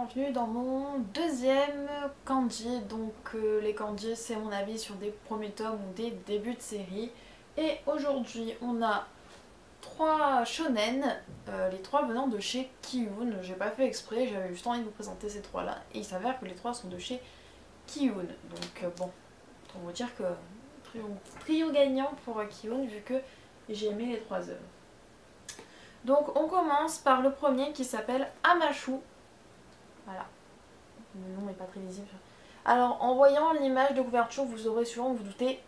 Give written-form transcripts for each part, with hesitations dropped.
bienvenue dans mon deuxième kanji. Donc les kanji, c'est mon avis sur des premiers tomes ou des débuts de série. Et aujourd'hui on a trois shonen, les trois venant de chez Kiun. J'ai pas fait exprès, j'avais juste envie de vous présenter ces trois là. Et il s'avère que les trois sont de chez Kiun. Donc bon, on va dire que trio gagnant pour Kiun vu que j'ai aimé les trois œuvres. Donc on commence par le premier qui s'appelle Amashu. Voilà, le nom n'est pas très visible. Alors en voyant l'image de couverture, vous aurez sûrement vous doutez,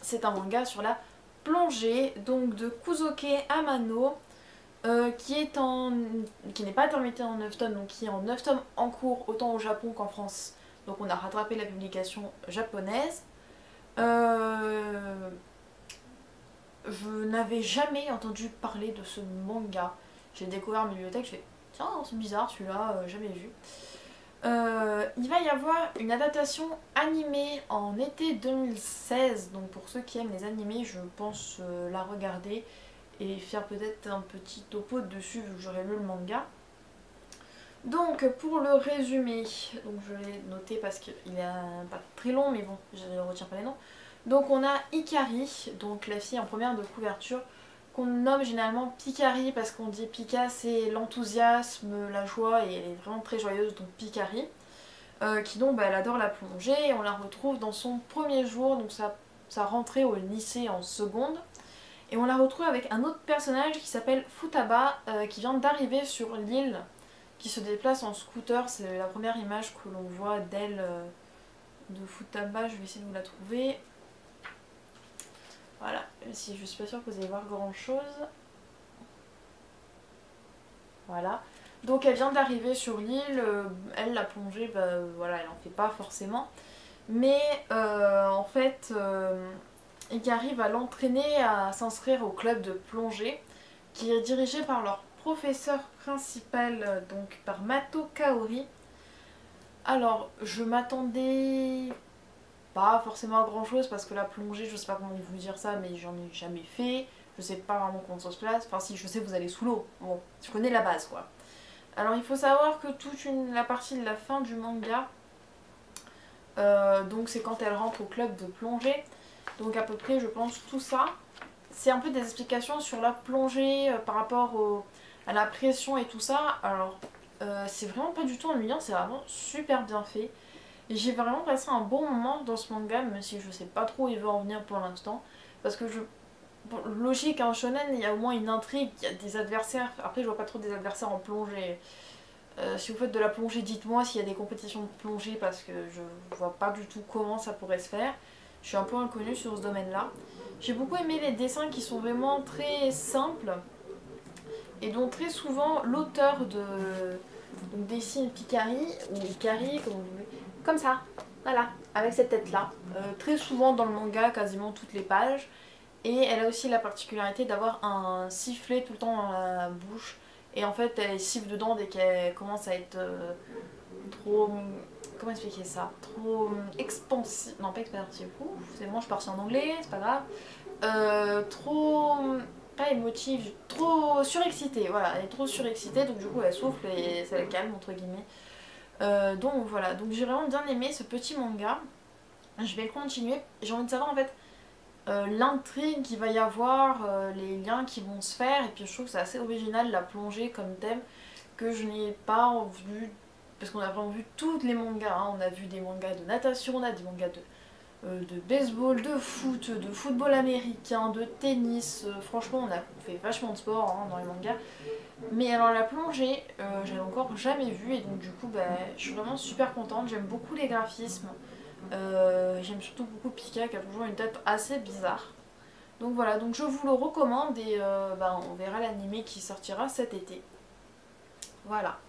c'est un manga sur la plongée, donc de Kuzoke Amano, qui n'est pas terminé en 9 tomes, donc qui est en 9 tomes en cours, autant au Japon qu'en France. Donc on a rattrapé la publication japonaise. Je n'avais jamais entendu parler de ce manga. J'ai découvert en bibliothèque, je fais tiens, c'est bizarre celui-là, jamais vu. Il va y avoir une adaptation animée en été 2016, donc pour ceux qui aiment les animés, je pense la regarder et faire peut-être un petit topo dessus vu que j'aurais lu le manga. Donc pour le résumé, donc je l'ai noté parce qu'il est pas très long mais bon, je ne retiens pas les noms. Donc on a Ikari, donc la fille en première de couverture, qu'on nomme généralement Pikari parce qu'on dit Pika c'est l'enthousiasme, la joie et elle est vraiment très joyeuse, donc Pikari. Qui donc elle adore la plongée et on la retrouve dans son premier jour, donc sa rentrée au lycée en seconde. Et on la retrouve avec un autre personnage qui s'appelle Futaba, qui vient d'arriver sur l'île, qui se déplace en scooter. C'est la première image que l'on voit d'elle, de Futaba. Je vais essayer de vous la trouver. Voilà, même si je suis pas sûre que vous allez voir grand chose. Voilà. Donc elle vient d'arriver sur l'île, elle la plongée, voilà, elle en fait pas forcément. Mais en fait, Ikari va l'entraîner à s'inscrire au club de plongée, qui est dirigé par leur professeur principal, donc par Mato Kaori. Alors, je m'attendais pas forcément à grand chose parce que la plongée, je sais pas comment vous dire ça, mais j'en ai jamais fait. Je sais pas vraiment comment ça se place. Enfin, si je sais, vous allez sous l'eau. Bon, je connais la base quoi. Alors, il faut savoir que la partie de la fin du manga, donc c'est quand elle rentre au club de plongée. Donc, à peu près, je pense, tout ça. C'est un peu des explications sur la plongée par rapport à la pression et tout ça. Alors, c'est vraiment pas du tout ennuyant, c'est vraiment super bien fait. Et j'ai vraiment passé un bon moment dans ce manga, même si je sais pas trop où il veut en venir pour l'instant. Parce que bon, logique, un shonen, il y a au moins une intrigue, il y a des adversaires. Après, je vois pas trop des adversaires en plongée. Si vous faites de la plongée, dites-moi s'il y a des compétitions de plongée parce que je vois pas du tout comment ça pourrait se faire. Je suis un peu inconnue sur ce domaine-là. J'ai beaucoup aimé les dessins qui sont vraiment très simples et dont très souvent l'auteur dessine Pikari ou Ikari, comme vous voulez, comme ça, voilà, avec cette tête-là. Très souvent dans le manga, quasiment toutes les pages. Et elle a aussi la particularité d'avoir un sifflet tout le temps dans la bouche. Et en fait, elle siffle dedans dès qu'elle commence à être trop... Comment expliquer ça? Trop expansive. Non, pas expansive. C'est bon, je suis partie en anglais, c'est pas grave. Trop... Pas émotive, trop surexcitée. Voilà, elle est trop surexcitée, donc du coup elle souffle et ça la calme, entre guillemets. Donc voilà, donc j'ai vraiment bien aimé ce petit manga. Je vais le continuer. J'ai envie de savoir en fait l'intrigue qu'il va y avoir, les liens qui vont se faire. Et puis je trouve que c'est assez original la plongée comme thème que je n'ai pas vu. Parce qu'on a vraiment vu tous les mangas. Hein. On a vu des mangas de natation, on a des mangas de baseball, de foot, de football américain, de tennis. Franchement, on a fait vachement de sport hein, dans les mangas. Mais alors la plongée, j'avais encore jamais vu et donc du coup je suis vraiment super contente, j'aime beaucoup les graphismes, j'aime surtout beaucoup Pika qui a toujours une tête assez bizarre. Donc voilà, donc je vous le recommande et on verra l'anime qui sortira cet été. Voilà.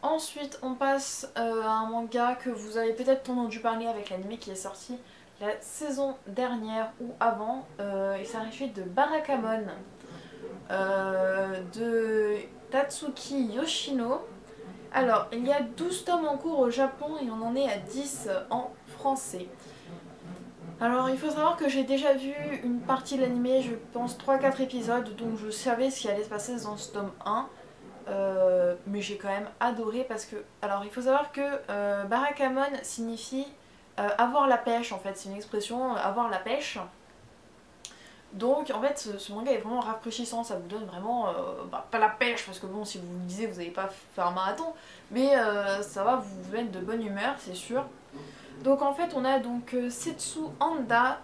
Ensuite on passe à un manga que vous avez peut-être entendu parler avec l'anime qui est sorti la saison dernière ou avant, il s'agit de Barakamon. De Tatsuki Yoshino. Alors, il y a 12 tomes en cours au Japon et on en est à 10 en français. Alors, il faut savoir que j'ai déjà vu une partie de l'anime, je pense 3-4 épisodes, donc je savais ce qui allait se passer dans ce tome 1. mais j'ai quand même adoré parce que, alors il faut savoir que Barakamon signifie avoir la pêche en fait, c'est une expression avoir la pêche. Donc en fait ce manga est vraiment rafraîchissant, ça vous donne vraiment, pas la pêche parce que bon si vous le lisez vous n'allez pas faire un marathon, mais ça va vous mettre de bonne humeur c'est sûr. Donc en fait on a donc Setsu Anda,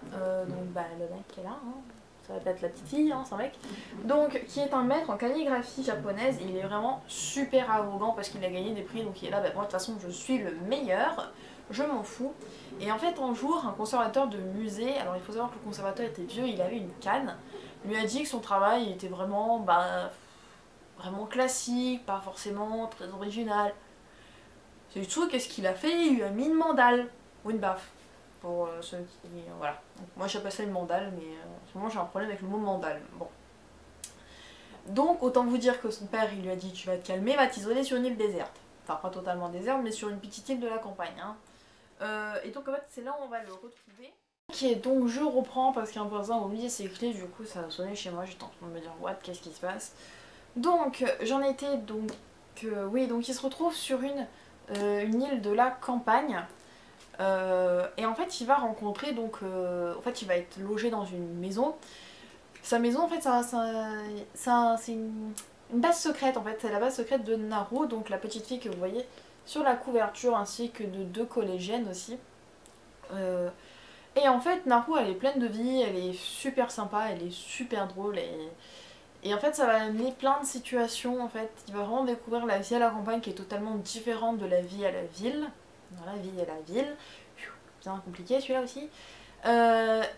donc bah le mec qui est là, hein. Ça va être la petite fille, hein, c'est un mec. Donc qui est un maître en calligraphie japonaise, il est vraiment super arrogant parce qu'il a gagné des prix, donc il est là, bah moi de toute façon je suis le meilleur, je m'en fous. Et en fait un jour un conservateur de musée, alors il faut savoir que le conservateur était vieux, il avait une canne, lui a dit que son travail était vraiment, vraiment classique, pas forcément très original. C'est du tout, qu'est-ce qu'il a fait? Il lui a mis une mandale, ou une baffe, pour ceux qui... voilà. Donc, moi j'appelle ça une mandale, mais en ce moment j'ai un problème avec le mot mandale. Bon. Donc autant vous dire que son père il lui a dit tu vas te calmer, va t'isoler sur une île déserte. Enfin pas totalement déserte, mais sur une petite île de la campagne. Hein. Et donc en fait c'est là où on va le retrouver. Ok, donc je reprends parce qu'un voisin a oublié ses clés, du coup ça a sonné chez moi, j'étais en train de me dire what, qu'est-ce qui se passe. Donc j'en étais donc... oui, donc il se retrouve sur une île de la campagne. Et en fait il va rencontrer donc... en fait il va être logé dans une maison. Sa maison en fait c'est une base secrète en fait, c'est la base secrète de Naru, donc la petite fille que vous voyez sur la couverture ainsi que de deux collégiennes aussi. Et en fait Naru elle est pleine de vie, elle est super sympa, elle est super drôle et en fait ça va amener plein de situations en fait. Il va vraiment découvrir la vie à la campagne qui est totalement différente de la vie à la ville. Dans la vie à la ville, bien compliqué celui-là aussi.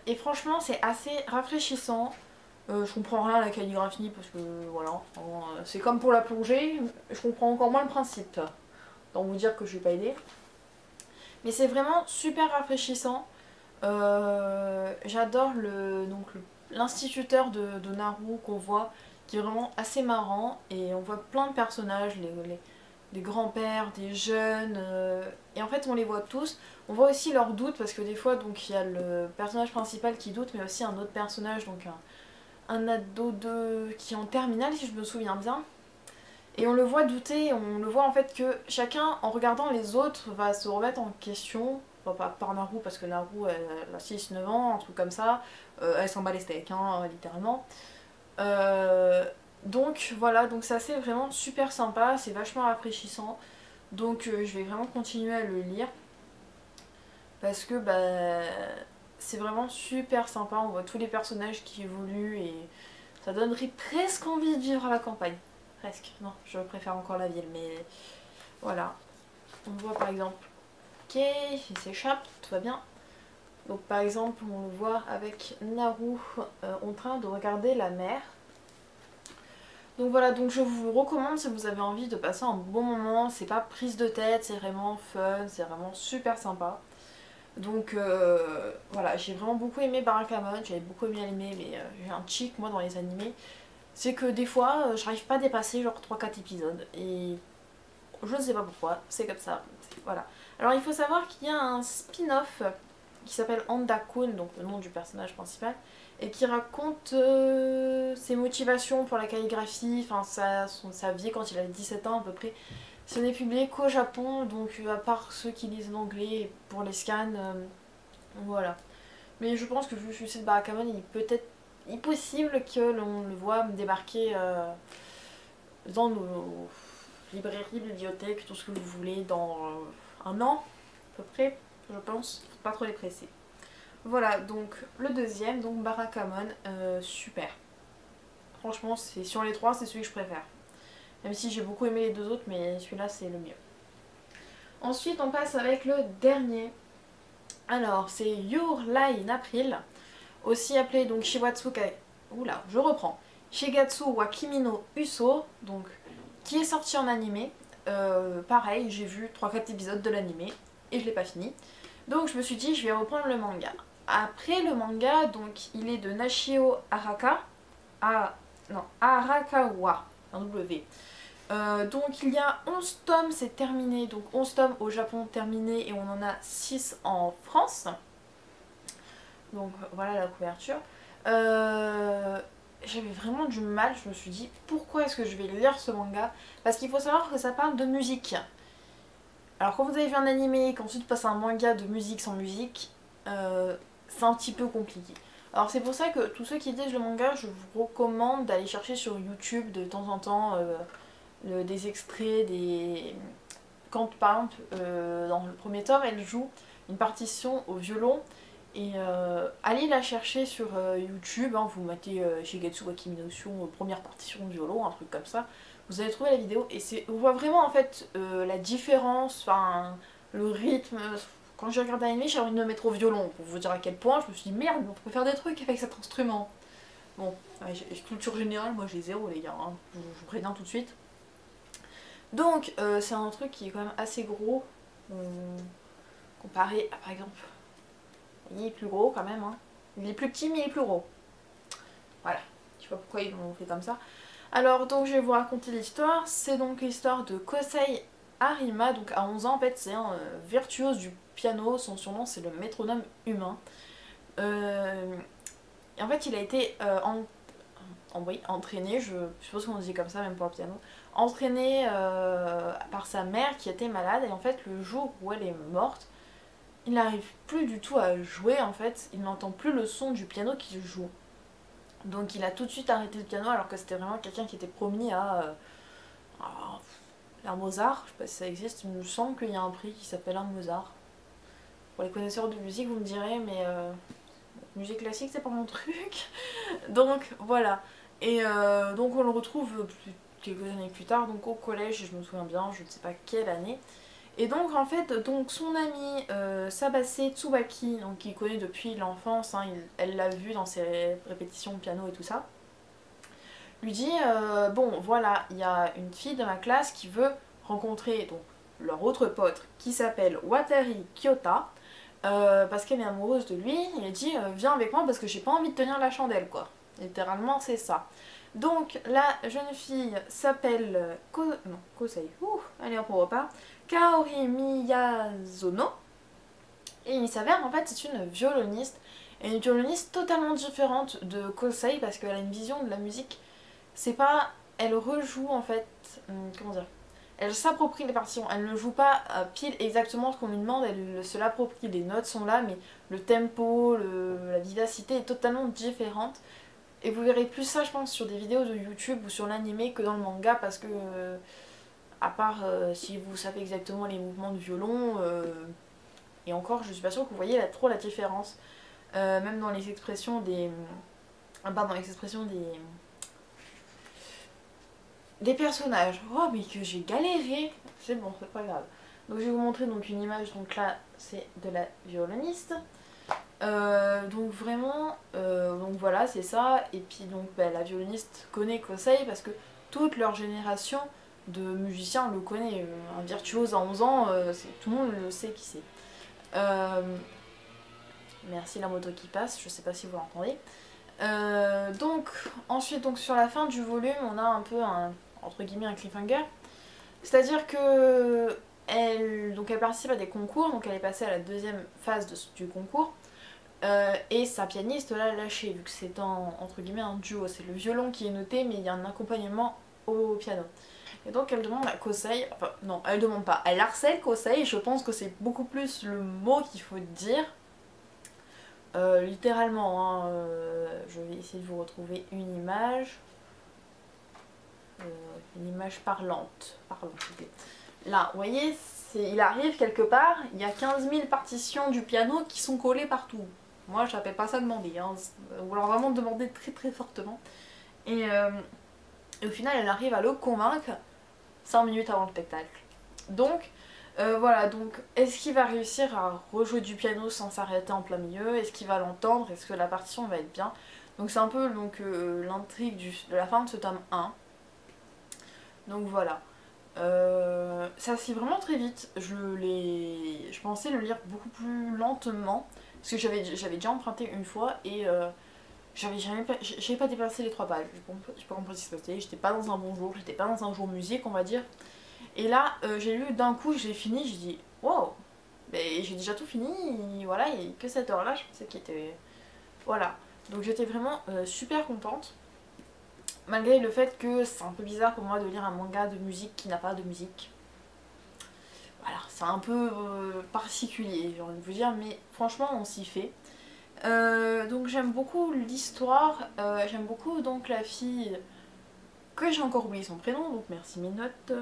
Et franchement c'est assez rafraîchissant. Je comprends rien à la calligraphie parce que voilà, c'est comme pour la plongée, je comprends encore moins le principe. Donc vous dire que je vais pas aider. Mais c'est vraiment super rafraîchissant. J'adore l'instituteur de Naru qu'on voit, qui est vraiment assez marrant. Et on voit plein de personnages, des grands-pères, des jeunes. Et en fait on les voit tous. On voit aussi leurs doutes parce que des fois donc il y a le personnage principal qui doute, mais aussi un autre personnage, donc un ado qui est en terminale si je me souviens bien. Et on le voit douter, on le voit en fait que chacun en regardant les autres va se remettre en question. Bon, pas par Naru parce que Naru elle a 6-9 ans, un truc comme ça. Elle s'en bat les steaks, hein, littéralement. Donc voilà, donc c'est assez vraiment super sympa, c'est vachement rafraîchissant. Donc je vais vraiment continuer à le lire. Parce que c'est vraiment super sympa, on voit tous les personnages qui évoluent et ça donnerait presque envie de vivre à la campagne. Presque, non, je préfère encore la ville, mais voilà. On voit par exemple, ok, il s'échappe, tout va bien. Donc par exemple, on le voit avec Naru en train de regarder la mer. Donc voilà, donc je vous recommande si vous avez envie de passer un bon moment, c'est pas prise de tête, c'est vraiment fun, c'est vraiment super sympa. Donc voilà, j'ai vraiment beaucoup aimé Barakamon, j'avais beaucoup aimé l'animé, mais j'ai un chic moi dans les animés. C'est que des fois, j'arrive pas à dépasser genre 3-4 épisodes. Et je ne sais pas pourquoi, c'est comme ça. Voilà. Alors il faut savoir qu'il y a un spin-off qui s'appelle Anda-kun, donc le nom du personnage principal, et qui raconte ses motivations pour la calligraphie, enfin sa vie quand il avait 17 ans à peu près. Ce n'est publié qu'au Japon, donc à part ceux qui lisent l'anglais pour les scans, voilà. Mais je pense que vu que je suis de Barakamon, il peut être possible que l'on le voit débarquer dans nos librairies, bibliothèques, tout ce que vous voulez, dans un an à peu près, je pense. Faut pas trop les presser. Voilà, donc le deuxième, donc Barakamon, super. Franchement, c'est sur les trois, c'est celui que je préfère. Même si j'ai beaucoup aimé les deux autres, mais celui-là c'est le mieux. Ensuite, on passe avec le dernier. Alors, c'est Your Lie in April, aussi appelé donc Shiwatsu Ka... Oula, je reprends. Shigatsu wa Kimi no Uso, donc qui est sorti en animé. Pareil, j'ai vu 3-4 épisodes de l'animé et je l'ai pas fini. Donc je me suis dit je vais reprendre le manga. Après le manga, donc il est de Nashio Araka. Non, Arakawa, un W. Donc il y a 11 tomes, c'est terminé. Donc 11 tomes au Japon terminé et on en a 6 en France. Donc voilà la couverture. j'avais vraiment du mal, je me suis dit pourquoi est-ce que je vais lire ce manga? Parce qu'il faut savoir que ça parle de musique. Alors quand vous avez vu un animé et qu'ensuite passe un manga de musique sans musique, c'est un petit peu compliqué. Alors c'est pour ça que tous ceux qui lisent le manga, je vous recommande d'aller chercher sur YouTube de temps en temps des extraits, des... Quand par exemple dans le premier tome elle joue une partition au violon et allez la chercher sur YouTube, hein, vous mettez Shigetsu wa Kimi no Uso, première partition de violon, un truc comme ça, vous allez trouver la vidéo et on voit vraiment en fait la différence, enfin le rythme. Quand j'ai regardé l'anime, j'ai envie de me mettre au violon pour vous dire à quel point je me suis dit merde, on peut faire des trucs avec cet instrument. Bon, ouais, culture générale, moi j'ai zéro les gars, hein. Je vous préviens tout de suite. Donc c'est un truc qui est quand même assez gros comparé à par exemple. Il est plus gros quand même, hein. Il est plus petit mais il est plus gros. Voilà, je sais pas pourquoi ils l'ont fait comme ça. Alors donc je vais vous raconter l'histoire. C'est donc l'histoire de Kosei Arima. Donc à 11 ans en fait c'est un virtuose du piano. Son surnom c'est le métronome humain. Et en fait il a été entraîné, je suppose qu'on dit comme ça même pour le piano, entraîné par sa mère qui était malade. Et en fait le jour où elle est morte, il n'arrive plus du tout à jouer en fait, il n'entend plus le son du piano qu'il joue. Donc il a tout de suite arrêté le piano alors que c'était vraiment quelqu'un qui était promis à un Mozart, je sais pas si ça existe, il me semble qu'il y a un prix qui s'appelle un Mozart. Pour les connaisseurs de musique vous me direz mais musique classique c'est pas mon truc. Donc voilà. Et donc on le retrouve quelques années plus tard, donc au collège, je me souviens bien, je ne sais pas quelle année. Et donc en fait, donc son ami Sabase Tsubaki, donc qu'il connaît depuis l'enfance, hein, elle l'a vu dans ses répétitions de piano et tout ça, lui dit bon voilà, il y a une fille de ma classe qui veut rencontrer donc leur autre pote qui s'appelle Watari Kyota parce qu'elle est amoureuse de lui. Il dit viens avec moi parce que j'ai pas envie de tenir la chandelle quoi. Littéralement c'est ça. Donc la jeune fille s'appelle Kosei, allez hop on repart, Kaori Miyazono. Et il s'avère en fait c'est une violoniste. Et une violoniste totalement différente de Kosei parce qu'elle a une vision de la musique. C'est pas... Elle rejoue en fait... comment dire, elle s'approprie les partitions, elle ne joue pas pile exactement ce qu'on lui demande, elle se l'approprie, les notes sont là mais le tempo, la vivacité est totalement différente. Et vous verrez plus ça je pense sur des vidéos de YouTube ou sur l'animé que dans le manga parce que à part si vous savez exactement les mouvements de violon et encore je suis pas sûre que vous voyez trop la différence. Même dans les expressions des... pardon, les expressions des personnages. Oh mais que j'ai galéré. C'est bon, c'est pas grave. Donc je vais vous montrer donc une image, donc là c'est de la violoniste. Donc vraiment, donc voilà c'est ça. Et puis donc bah, la violoniste connaît Kosei parce que toute leur génération de musiciens le connaît. Un virtuose à 11 ans, tout le monde le sait qui c'est. Merci la moto qui passe, je sais pas si vous l'entendez. Donc ensuite donc sur la fin du volume on a un peu un, entre guillemets un cliffhanger. C'est-à-dire que elle participe à des concours, donc elle est passée à la deuxième phase du concours. Et sa pianiste l'a lâché vu que c'est entre guillemets un duo, c'est le violon qui est noté mais il y a un accompagnement au piano. Et donc elle demande à Kosei, enfin non elle demande pas, elle harcèle Kosei, je pense que c'est beaucoup plus le mot qu'il faut dire. Littéralement, hein, je vais essayer de vous retrouver une image parlante. Là, vous voyez, il arrive quelque part, il y a 15 000 partitions du piano qui sont collées partout. Moi, je n'appelle pas ça demander, hein, ou alors vraiment demander très très fortement. Et au final, elle arrive à le convaincre 5 minutes avant le spectacle. Donc, voilà, donc est-ce qu'il va réussir à rejouer du piano sans s'arrêter en plein milieu? Est-ce qu'il va l'entendre? Est-ce que la partition va être bien? Donc c'est un peu l'intrigue de la fin de ce tome 1. Donc voilà. Ça se lit vraiment très vite. Je pensais le lire beaucoup plus lentement. Parce que j'avais déjà emprunté une fois et j'avais pas dépassé les 3 pages. Je sais pas comment ça se passait. J'étais pas dans un bon jour, j'étais pas dans un jour musique on va dire. Et là, j'ai lu d'un coup, j'ai fini, j'ai dit wow, mais j'ai déjà tout fini, voilà, il n'y a que cette heure-là, je pensais qu'il était. Voilà. Donc j'étais vraiment super contente. malgré le fait que c'est un peu bizarre pour moi de lire un manga de musique qui n'a pas de musique. Voilà, c'est un peu particulier, j'ai envie de vous dire, mais franchement on s'y fait. Donc j'aime beaucoup l'histoire, j'aime beaucoup donc la fille que j'ai encore oublié son prénom, donc merci mes notes.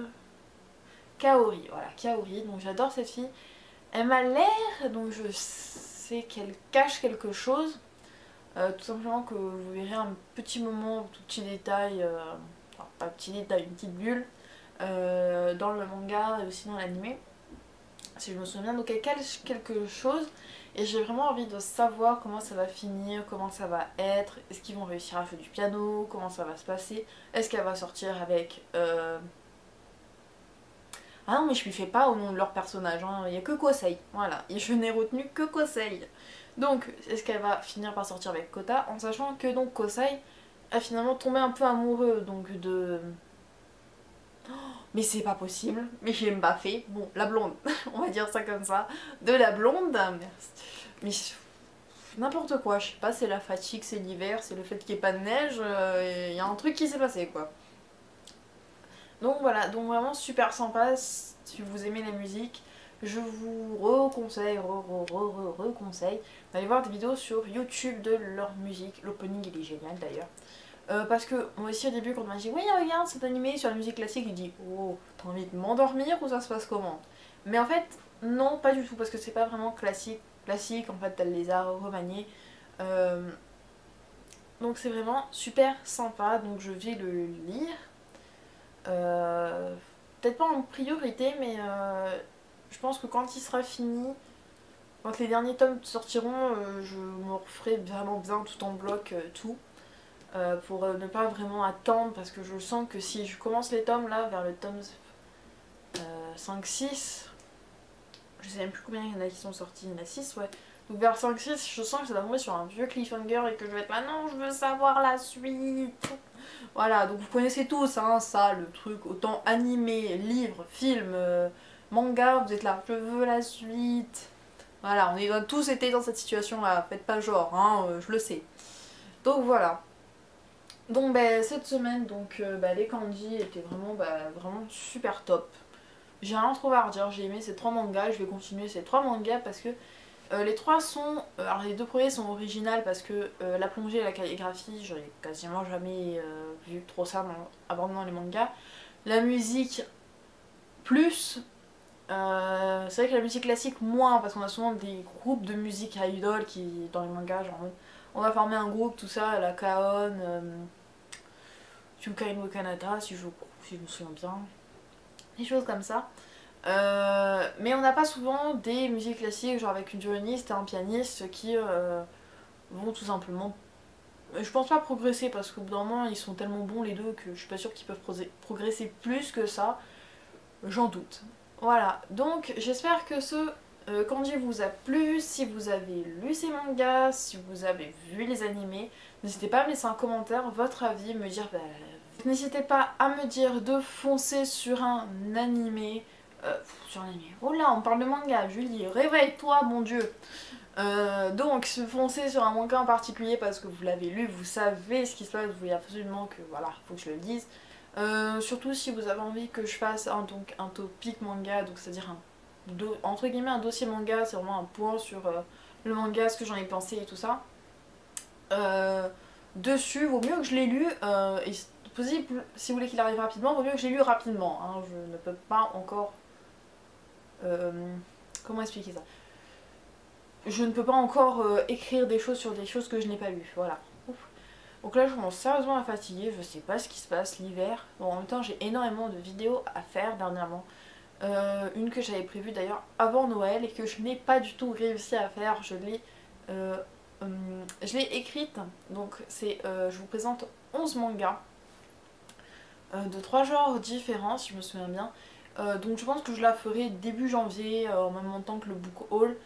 Kaori, voilà, Kaori, donc j'adore cette fille. Elle m'a l'air, donc je sais qu'elle cache quelque chose. Tout simplement que vous verrez un petit moment, tout petit détail, enfin pas petit détail, une petite bulle, dans le manga et aussi dans l'animé. Si je me souviens, donc elle cache quelque chose et j'ai vraiment envie de savoir comment ça va finir, comment ça va être, est-ce qu'ils vont réussir à jouer du piano, comment ça va se passer, est-ce qu'elle va sortir avec... Ah non mais je lui fais pas au nom de leur personnage, hein. Il n'y a que Kosei, voilà, et je n'ai retenu que Kosei. Donc est-ce qu'elle va finir par sortir avec Kota, en sachant que donc Kosei a finalement tombé un peu amoureux donc de... Mais c'est pas possible, mais j'ai Mbappé, bon la blonde, on va dire ça comme ça, de la blonde, mais n'importe quoi, je sais pas, c'est la fatigue, c'est l'hiver, c'est le fait qu'il n'y ait pas de neige, il y a un truc qui s'est passé quoi. Donc voilà, donc vraiment super sympa, si vous aimez la musique, je vous reconseille, reconseille d'aller voir des vidéos sur YouTube de leur musique, l'opening il est génial d'ailleurs. Parce que moi aussi au début quand on m'a dit oui regarde cet animé sur la musique classique, il dit oh t'as envie de m'endormir ou ça se passe comment? Mais en fait non pas du tout parce que c'est pas vraiment classique, en fait elle les a remaniés. Donc c'est vraiment super sympa, donc je vais le lire. Peut-être pas en priorité mais je pense que quand il sera fini, quand les derniers tomes sortiront, je me referai vraiment bien tout en bloc tout. Pour ne pas vraiment attendre parce que je sens que si je commence les tomes là vers le tome 5-6, je sais même plus combien il y en a qui sont sortis, il y en a 6 ouais, donc vers 5-6 je sens que ça va tomber sur un vieux cliffhanger et que je vais être là non je veux savoir la suite. Voilà, donc vous connaissez tous hein, ça, le truc, autant animé, livre, film, manga, vous êtes là, je veux la suite. Voilà, on a tous été dans cette situation là, faites pas genre, hein, je le sais. Donc voilà. Donc cette semaine, donc, les candies étaient vraiment, vraiment super top. J'ai rien trouvé à redire, j'ai aimé ces 3 mangas, je vais continuer ces 3 mangas parce que les 3 sont... alors les 2 premiers sont originales parce que la plongée et la calligraphie, j'en ai quasiment jamais vu trop ça abordant les mangas. La musique, plus. C'est vrai que la musique classique, moins, parce qu'on a souvent des groupes de musique à idole qui, dans les mangas, genre on va former un groupe, tout ça, la Kaon... Yukai no Kanata, si je me souviens bien, des choses comme ça. Mais on n'a pas souvent des musiques classiques, genre avec une violoniste et un pianiste qui vont tout simplement, je pense pas progresser parce qu'au bout d'un moment ils sont tellement bons les deux que je suis pas sûre qu'ils peuvent progresser plus que ça, j'en doute. Voilà, donc j'espère que ce kanji vous a plu. Si vous avez lu ces mangas, si vous avez vu les animés, n'hésitez pas à me laisser un commentaire, votre avis, me dire... N'hésitez pas à me dire de foncer sur un animé. Oh là, on parle de manga, Julie, réveille-toi, mon dieu. Donc, foncez sur un manga en particulier parce que vous l'avez lu, vous savez ce qui se passe, vous voulez absolument que, voilà, faut que je le dise. Surtout si vous avez envie que je fasse un topic manga, donc c'est-à-dire entre guillemets un dossier manga, c'est vraiment un point sur le manga, ce que j'en ai pensé et tout ça. Dessus, vaut mieux que je l'ai lu, et possible, si vous voulez qu'il arrive rapidement, vaut mieux que je l'ai lu rapidement, hein. Je ne peux pas encore... comment expliquer ça? Je ne peux pas encore écrire des choses sur des choses que je n'ai pas lues, voilà. Ouf. Donc là je commence sérieusement à fatiguer, je sais pas ce qui se passe l'hiver. Bon, en même temps j'ai énormément de vidéos à faire dernièrement. Une que j'avais prévue d'ailleurs avant Noël et que je n'ai pas du tout réussi à faire, je l'ai écrite. Donc c'est, je vous présente 11 mangas de 3 genres différents si je me souviens bien. Donc je pense que je la ferai début janvier en même temps que le book haul.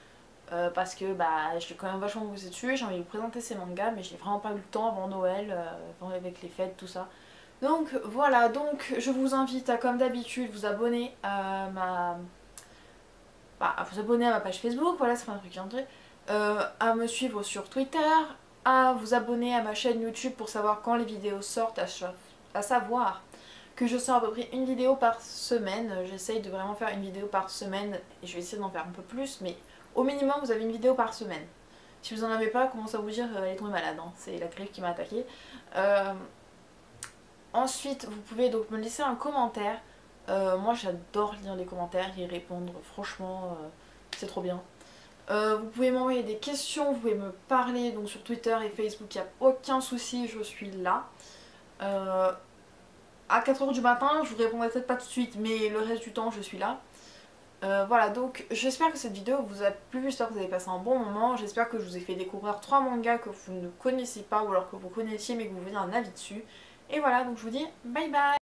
Parce que je l'ai quand même vachement bossé dessus, j'ai envie de vous présenter ces mangas mais j'ai vraiment pas eu le temps avant Noël, avec les fêtes tout ça. Donc voilà, donc je vous invite à comme d'habitude vous abonner à ma page Facebook, voilà c'est pas un truc indé, à me suivre sur Twitter, à vous abonner à ma chaîne YouTube pour savoir quand les vidéos sortent à savoir que je sors à peu près une vidéo par semaine. J'essaye de vraiment faire une vidéo par semaine et je vais essayer d'en faire un peu plus, mais au minimum vous avez une vidéo par semaine. Si vous en avez pas, commence à vous dire elle est tombée malade, hein. C'est la grippe qui m'a attaqué. Ensuite, vous pouvez donc me laisser un commentaire. Moi j'adore lire les commentaires, y répondre, franchement c'est trop bien. Vous pouvez m'envoyer des questions, vous pouvez me parler donc sur Twitter et Facebook, il n'y a aucun souci, je suis là. À 4h du matin, je vous répondrai peut-être pas tout de suite, mais le reste du temps je suis là. Voilà, donc j'espère que cette vidéo vous a plu, j'espère que vous avez passé un bon moment, j'espère que je vous ai fait découvrir 3 mangas que vous ne connaissiez pas ou alors que vous connaissiez mais que vous veniez un avis dessus. Et voilà, donc je vous dis bye bye.